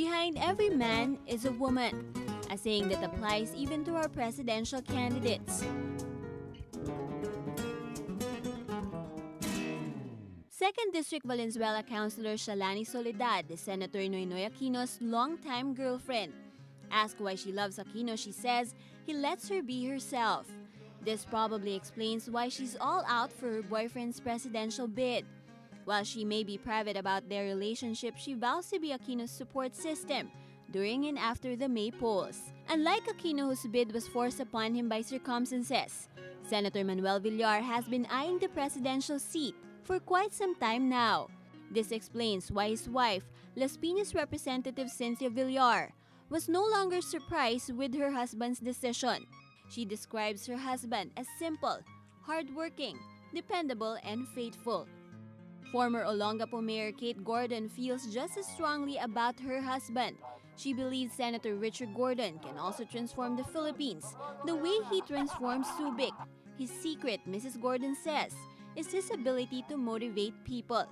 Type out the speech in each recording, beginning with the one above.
behind every man is a woman, a saying that applies even to our presidential candidates. Second District Valenzuela Councilor Shalani Soledad, Senator Noynoy Aquino's longtime girlfriend. Asked why she loves Aquino, she says he lets her be herself. This probably explains why she's all out for her boyfriend's presidential bid. While she may be private about their relationship, she vows to be Aquino's support system during and after the May polls. Unlike Aquino, whose bid was forced upon him by circumstances, Senator Manuel Villar has been eyeing the presidential seat for quite some time now. This explains why his wife, Las Piñas Representative Cynthia Villar, was no longer surprised with her husband's decision. She describes her husband as simple, hardworking, dependable, and faithful. Former Olongapo Mayor Kate Gordon feels just as strongly about her husband. She believes Senator Richard Gordon can also transform the Philippines the way he transformed Subic. His secret, Mrs. Gordon says, is his ability to motivate people.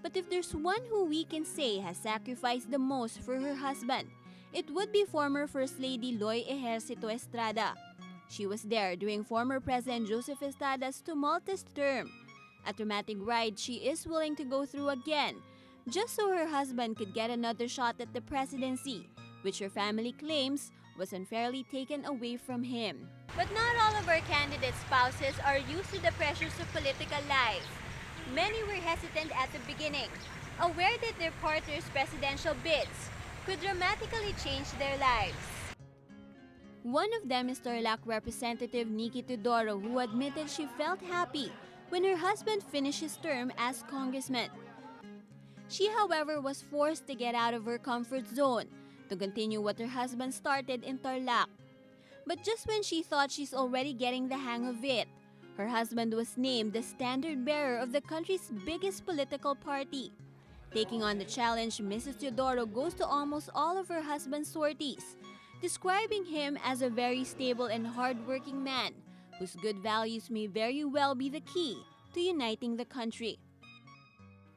But if there's one who we can say has sacrificed the most for her husband, it would be former First Lady Loy Ejercito Estrada. She was there during former President Joseph Estrada's tumultuous term, a traumatic ride she is willing to go through again, just so her husband could get another shot at the presidency, which her family claims was unfairly taken away from him. But not all of our candidate spouses are used to the pressures of political life. Many were hesitant at the beginning, aware that their partner's presidential bids could dramatically change their lives. One of them is Tarlac Representative Nikki Teodoro, who admitted she felt happy when her husband finished his term as congressman. She, however, was forced to get out of her comfort zone to continue what her husband started in Tarlac. But just when she thought she's already getting the hang of it, her husband was named the standard bearer of the country's biggest political party. Taking on the challenge, Mrs. Teodoro goes to almost all of her husband's sorties, describing him as a very stable and hardworking man whose good values may very well be the key to uniting the country.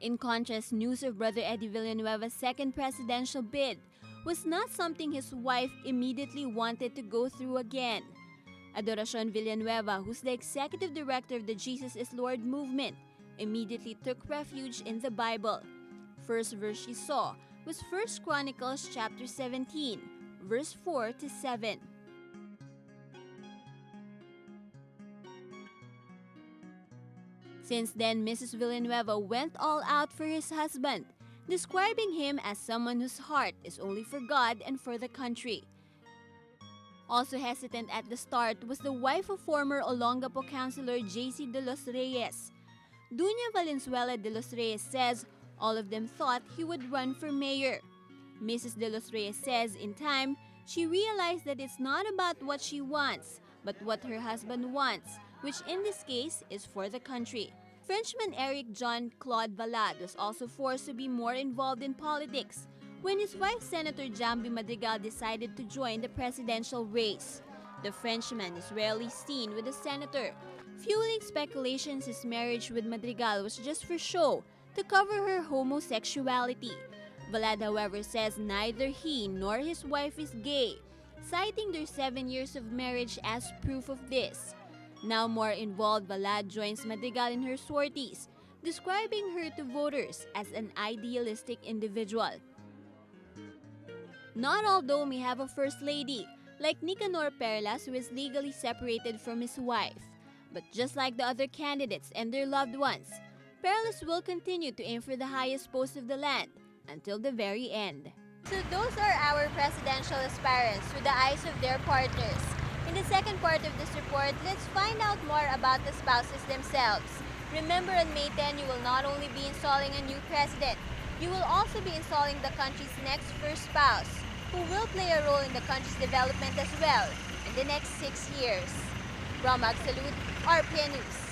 In contrast, news of Brother Eddie Villanueva's second presidential bid was not something his wife immediately wanted to go through again. Adoracion Villanueva, who's the executive director of the Jesus is Lord movement, immediately took refuge in the Bible. First verse she saw was 1 Chronicles chapter 17, verse 4 to 7. Since then, Mrs. Villanueva went all out for his husband, describing him as someone whose heart is only for God and for the country. Also hesitant at the start was the wife of former Olongapo Councilor J.C. De Los Reyes. Dunya Valenzuela De Los Reyes says all of them thought he would run for mayor. Mrs. De Los Reyes says in time, she realized that it's not about what she wants, but what her husband wants, which in this case is for the country. Frenchman Eric John Claude Valade was also forced to be more involved in politics when his wife Senator Jambi Madrigal decided to join the presidential race. The Frenchman is rarely seen with the senator, fueling speculations his marriage with Madrigal was just for show to cover her homosexuality. Valade, however, says neither he nor his wife is gay, citing their 7 years of marriage as proof of this. Now more involved, Valade joins Madrigal in her sorties, describing her to voters as an idealistic individual. Not all though may have a first lady, like Nicanor Perlas, who is legally separated from his wife. But just like the other candidates and their loved ones, Perlas will continue to aim for the highest post of the land until the very end. So those are our presidential aspirants through the eyes of their partners. In the second part of this report, let's find out more about the spouses themselves. Remember, on May 10, you will not only be installing a new president, you will also be installing the country's next first spouse, who will play a role in the country's development as well in the next 6 years. From Magsalud, RPN News.